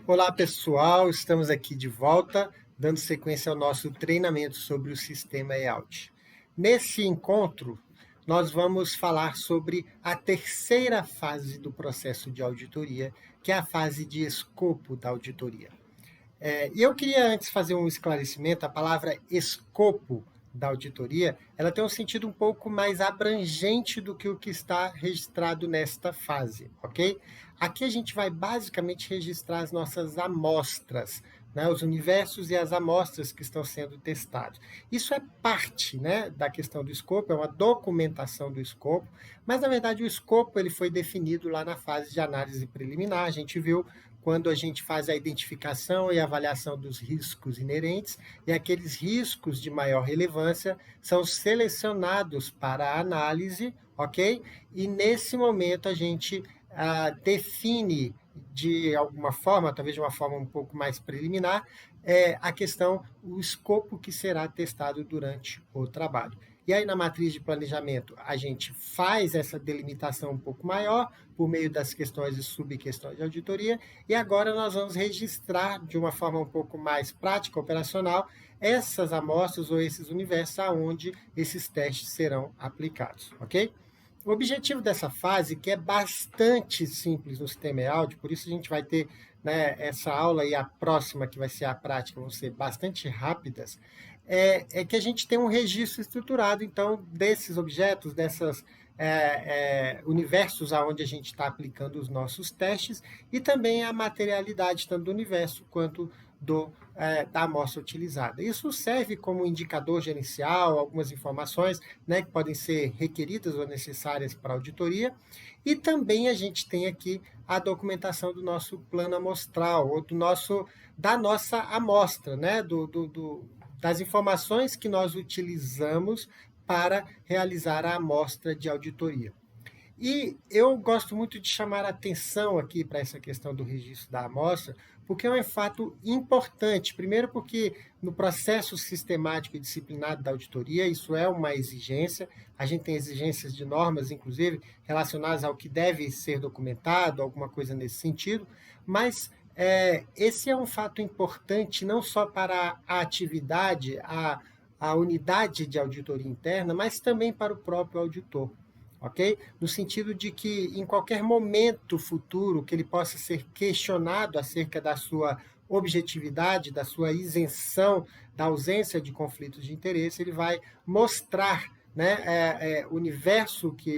Olá, pessoal, estamos aqui de volta, dando sequência ao nosso treinamento sobre o sistema layout. Nesse encontro, nós vamos falar sobre a terceira fase do processo de auditoria, que é a fase de escopo da auditoria. E eu queria antes fazer um esclarecimento. A palavra escopo da auditoria, ela tem um sentido um pouco mais abrangente do que o que está registrado nesta fase, ok? Aqui a gente vai basicamente registrar as nossas amostras, né, os universos e as amostras que estão sendo testados. Isso é parte, né, da questão do escopo, é uma documentação do escopo, mas na verdade o escopo ele foi definido lá na fase de análise preliminar. A gente viu quando a gente faz a identificação e avaliação dos riscos inerentes, e aqueles riscos de maior relevância são selecionados para a análise, ok? E nesse momento a gente define de alguma forma, talvez de uma forma um pouco mais preliminar, a questão, o escopo que será testado durante o trabalho. E aí, na matriz de planejamento, a gente faz essa delimitação um pouco maior, por meio das questões e subquestões de auditoria, e agora nós vamos registrar de uma forma um pouco mais prática, operacional, essas amostras ou esses universos aonde esses testes serão aplicados, ok? O objetivo dessa fase, que é bastante simples no sistema layout, por isso a gente vai ter, né, essa aula e a próxima, que vai ser a prática, vão ser bastante rápidas, que a gente tem um registro estruturado, então, desses objetos, dessas universos aonde a gente está aplicando os nossos testes, e também a materialidade, tanto do universo quanto da amostra utilizada. Isso serve como indicador gerencial, algumas informações, né, que podem ser requeridas ou necessárias para a auditoria, e também a gente tem aqui a documentação do nosso plano amostral, ou da nossa amostra, né, das informações que nós utilizamos para realizar a amostra de auditoria. E eu gosto muito de chamar a atenção aqui para essa questão do registro da amostra, porque é um fato importante. Primeiro, porque no processo sistemático e disciplinado da auditoria, isso é uma exigência. A gente tem exigências de normas, inclusive, relacionadas ao que deve ser documentado, alguma coisa nesse sentido, mas esse é um fato importante não só para a atividade, a unidade de auditoria interna, mas também para o próprio auditor. Ok? No sentido de que em qualquer momento futuro que ele possa ser questionado acerca da sua objetividade, da sua isenção, da ausência de conflitos de interesse, ele vai mostrar, né, o universo que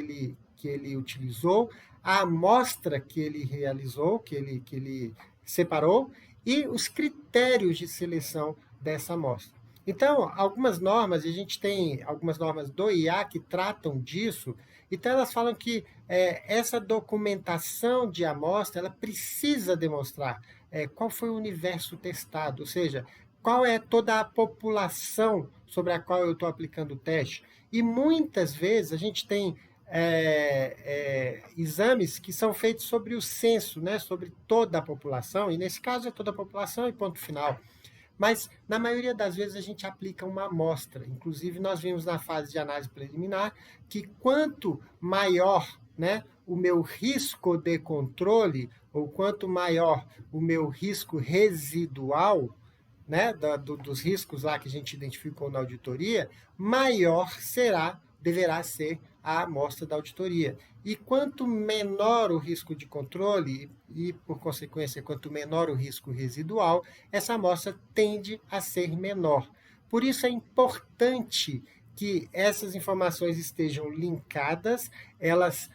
ele utilizou, a amostra que ele realizou, que ele separou, e os critérios de seleção dessa amostra. Então, algumas normas, e a gente tem algumas normas do IA que tratam disso. Então, elas falam que essa documentação de amostra, ela precisa demonstrar qual foi o universo testado, ou seja, qual é toda a população sobre a qual eu estou aplicando o teste. E muitas vezes a gente tem exames que são feitos sobre o censo, né, sobre toda a população, e nesse caso é toda a população e ponto final. Mas, na maioria das vezes, a gente aplica uma amostra. Inclusive, nós vimos na fase de análise preliminar que quanto maior, né, o meu risco de controle, ou quanto maior o meu risco residual, né, dos riscos lá que a gente identificou na auditoria, maior deverá ser a amostra da auditoria. E quanto menor o risco de controle e, por consequência, quanto menor o risco residual, essa amostra tende a ser menor. Por isso é importante que essas informações estejam linkadas, elas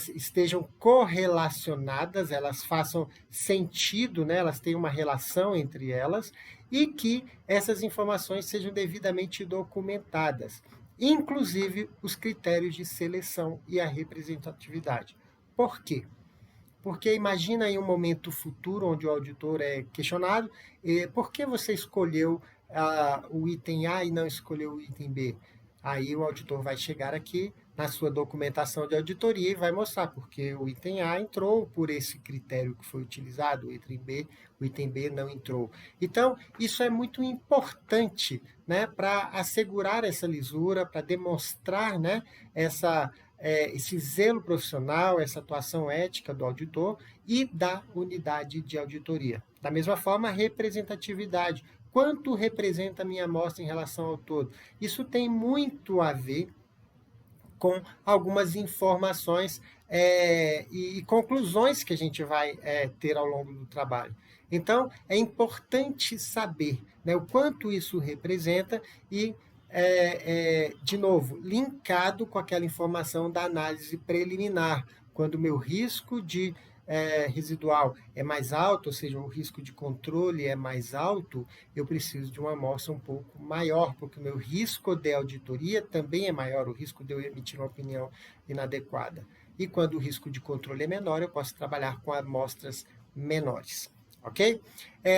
estejam correlacionadas, elas façam sentido, né? Elas tenham uma relação entre elas, e que essas informações sejam devidamente documentadas, inclusive os critérios de seleção e a representatividade. Por quê? Porque imagina em um momento futuro onde o auditor é questionado, por que você escolheu o item A e não escolheu o item B? Aí o auditor vai chegar aqui na sua documentação de auditoria e vai mostrar porque o item A entrou por esse critério que foi utilizado, o item B não entrou. Então, isso é muito importante, né, para assegurar essa lisura, para demonstrar, né, esse zelo profissional, essa atuação ética do auditor e da unidade de auditoria. Da mesma forma, a representatividade. Quanto representa a minha amostra em relação ao todo? Isso tem muito a ver com algumas informações e conclusões que a gente vai ter ao longo do trabalho. Então, é importante saber, né, o quanto isso representa e, de novo, linkado com aquela informação da análise preliminar, quando o meu risco de residual é mais alto, ou seja, o risco de controle é mais alto, eu preciso de uma amostra um pouco maior, porque o meu risco de auditoria também é maior, o risco de eu emitir uma opinião inadequada. E quando o risco de controle é menor, eu posso trabalhar com amostras menores. Ok?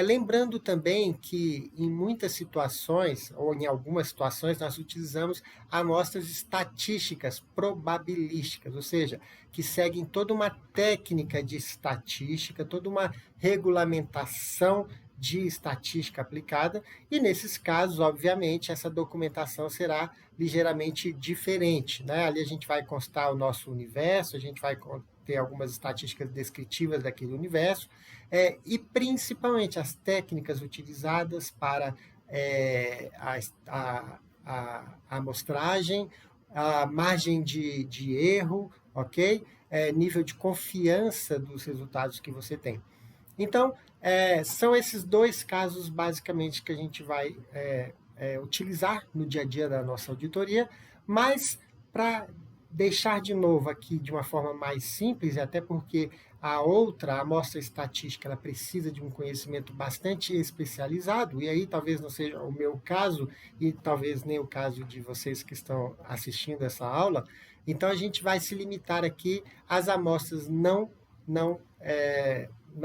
Lembrando também que em muitas situações, ou em algumas situações, nós utilizamos amostras estatísticas probabilísticas, ou seja, que seguem toda uma técnica de estatística, toda uma regulamentação de estatística aplicada, e nesses casos, obviamente, essa documentação será ligeiramente diferente, né? Ali a gente vai constar o nosso universo, a gente vai ter algumas estatísticas descritivas daquele universo, e principalmente as técnicas utilizadas para a amostragem, a margem de erro, ok? Nível de confiança dos resultados que você tem. Então, são esses dois casos, basicamente, que a gente vai utilizar no dia a dia da nossa auditoria, mas para deixar de novo aqui de uma forma mais simples, até porque a outra, a amostra estatística, ela precisa de um conhecimento bastante especializado, e aí talvez não seja o meu caso, e talvez nem o caso de vocês que estão assistindo essa aula, então a gente vai se limitar aqui às amostras não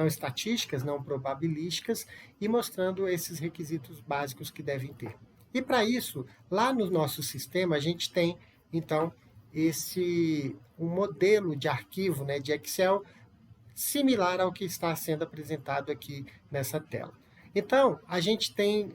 estatísticas, não probabilísticas, e mostrando esses requisitos básicos que devem ter. E para isso, lá no nosso sistema, a gente tem, então, um modelo de arquivo, né, de Excel similar ao que está sendo apresentado aqui nessa tela. Então, a gente tem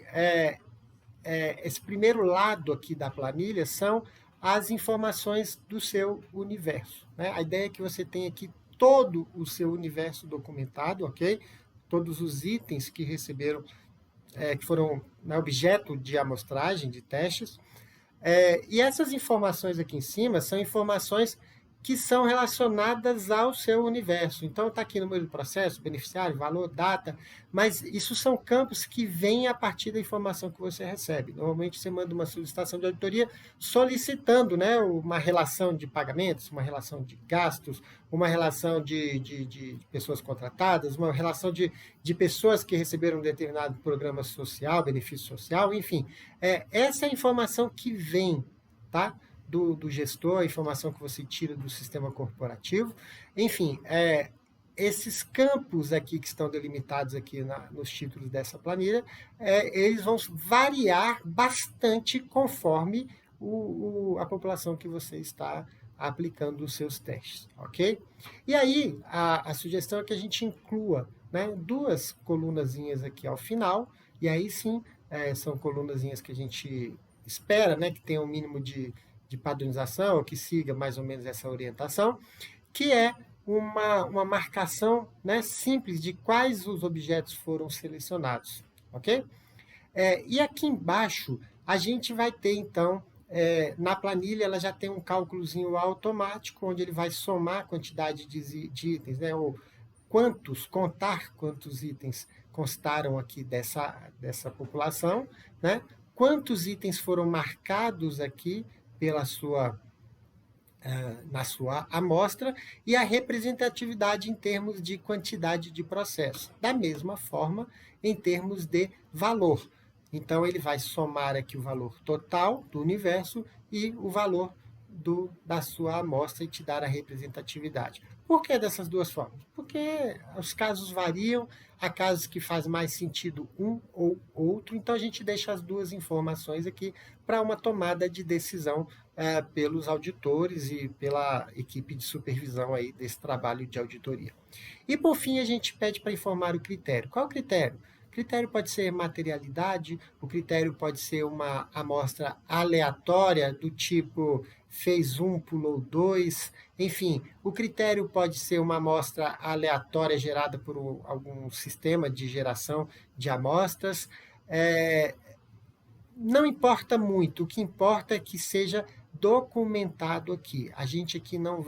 esse primeiro lado aqui da planilha são as informações do seu universo, né? A ideia é que você tenha aqui todo o seu universo documentado, ok? Todos os itens que receberam, que foram, né, objeto de amostragem, de testes. E essas informações aqui em cima são informações que são relacionadas ao seu universo. Então, está aqui número do processo, beneficiário, valor, data, mas isso são campos que vêm a partir da informação que você recebe. Normalmente, você manda uma solicitação de auditoria solicitando, né, uma relação de pagamentos, uma relação de gastos, uma relação de pessoas contratadas, uma relação de pessoas que receberam um determinado programa social, benefício social, enfim. Essa é a informação que vem, tá? Do gestor, a informação que você tira do sistema corporativo. Enfim, esses campos aqui que estão delimitados aqui nos títulos dessa planilha, eles vão variar bastante conforme a população que você está aplicando os seus testes, ok? E aí, a sugestão é que a gente inclua, né, duas colunazinhas aqui ao final, e aí sim, são colunazinhas que a gente espera, né, que tenha um mínimo de padronização, que siga mais ou menos essa orientação, que é uma marcação, né, simples de quais os objetos foram selecionados, ok? E aqui embaixo, a gente vai ter, então, na planilha, ela já tem um cálculozinho automático, onde ele vai somar a quantidade de itens, né, ou contar quantos itens constaram aqui dessa população, né, quantos itens foram marcados aqui na sua amostra e a representatividade em termos de quantidade de processo. Da mesma forma, em termos de valor. Então, ele vai somar aqui o valor total do universo e o valor da sua amostra e te dar a representatividade. Por que dessas duas formas? Porque os casos variam, há casos que faz mais sentido um ou outro, então a gente deixa as duas informações aqui para uma tomada de decisão pelos auditores e pela equipe de supervisão aí desse trabalho de auditoria. E por fim, a gente pede para informar o critério. Qual é o critério? O critério pode ser materialidade, o critério pode ser uma amostra aleatória do tipo fez um, pulou dois, enfim, o critério pode ser uma amostra aleatória gerada por algum sistema de geração de amostras. Não importa muito, o que importa é que seja documentado aqui. A gente aqui não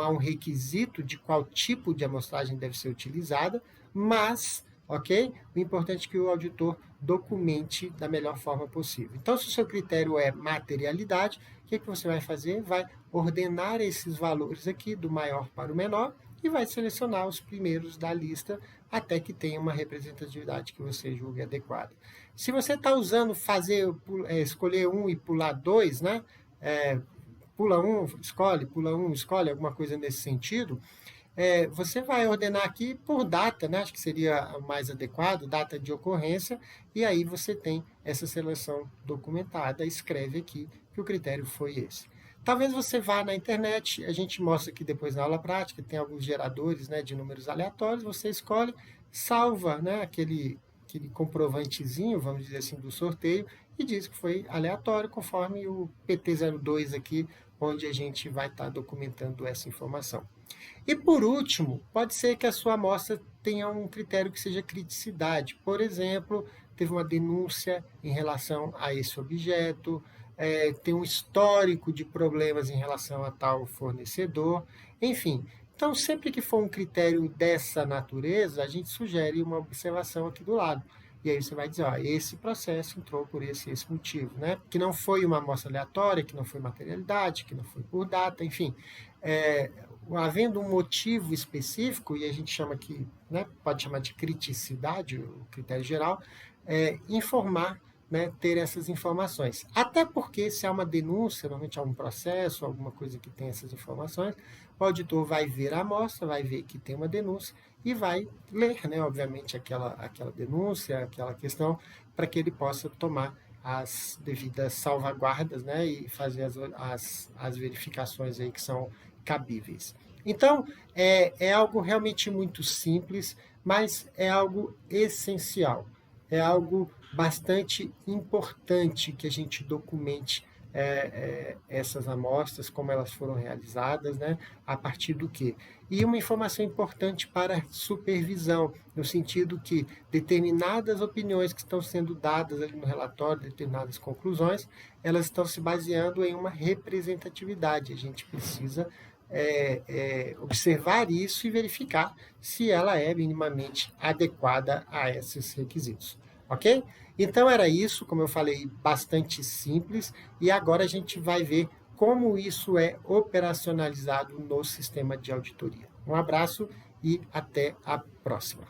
há um requisito de qual tipo de amostragem deve ser utilizada, mas, ok? O importante é que o auditor documente da melhor forma possível. Então, se o seu critério é materialidade, o que você vai fazer? Vai ordenar esses valores aqui, do maior para o menor, e vai selecionar os primeiros da lista até que tenha uma representatividade que você julgue adequada. Se você está usando escolher um e pular dois, né? Pula um, escolhe, alguma coisa nesse sentido, você vai ordenar aqui por data, né? Acho que seria o mais adequado, data de ocorrência, e aí você tem essa seleção documentada, escreve aqui que o critério foi esse. Talvez você vá na internet, a gente mostra aqui depois na aula prática, tem alguns geradores, né, de números aleatórios, você escolhe, salva, né, aquele comprovantezinho, vamos dizer assim, do sorteio, e diz que foi aleatório, conforme o PT02 aqui, onde a gente vai estar documentando essa informação. E por último, pode ser que a sua amostra tenha um critério que seja criticidade. Por exemplo, teve uma denúncia em relação a esse objeto, tem um histórico de problemas em relação a tal fornecedor, enfim. Então, sempre que for um critério dessa natureza, a gente sugere uma observação aqui do lado. E aí você vai dizer, ó, esse processo entrou por esse motivo, né? Que não foi uma amostra aleatória, que não foi materialidade, que não foi por data, enfim. Havendo um motivo específico, e a gente chama aqui, né, pode chamar de criticidade, o critério geral, informar, né, ter essas informações. Até porque, se há uma denúncia, normalmente há um processo, alguma coisa que tem essas informações, o auditor vai ver a amostra, vai ver que tem uma denúncia e vai ler, né, obviamente, aquela denúncia, aquela questão, para que ele possa tomar as devidas salvaguardas, né, e fazer as verificações aí que são cabíveis. Então, é algo realmente muito simples, mas é algo essencial. É algo bastante importante que a gente documente essas amostras, como elas foram realizadas, né? A partir do quê? E uma informação importante para supervisão, no sentido que determinadas opiniões que estão sendo dadas ali no relatório, determinadas conclusões, elas estão se baseando em uma representatividade. A gente precisa observar isso e verificar se ela é minimamente adequada a esses requisitos. Ok? Então era isso, como eu falei, bastante simples, e agora a gente vai ver como isso é operacionalizado no sistema de auditoria. Um abraço e até a próxima.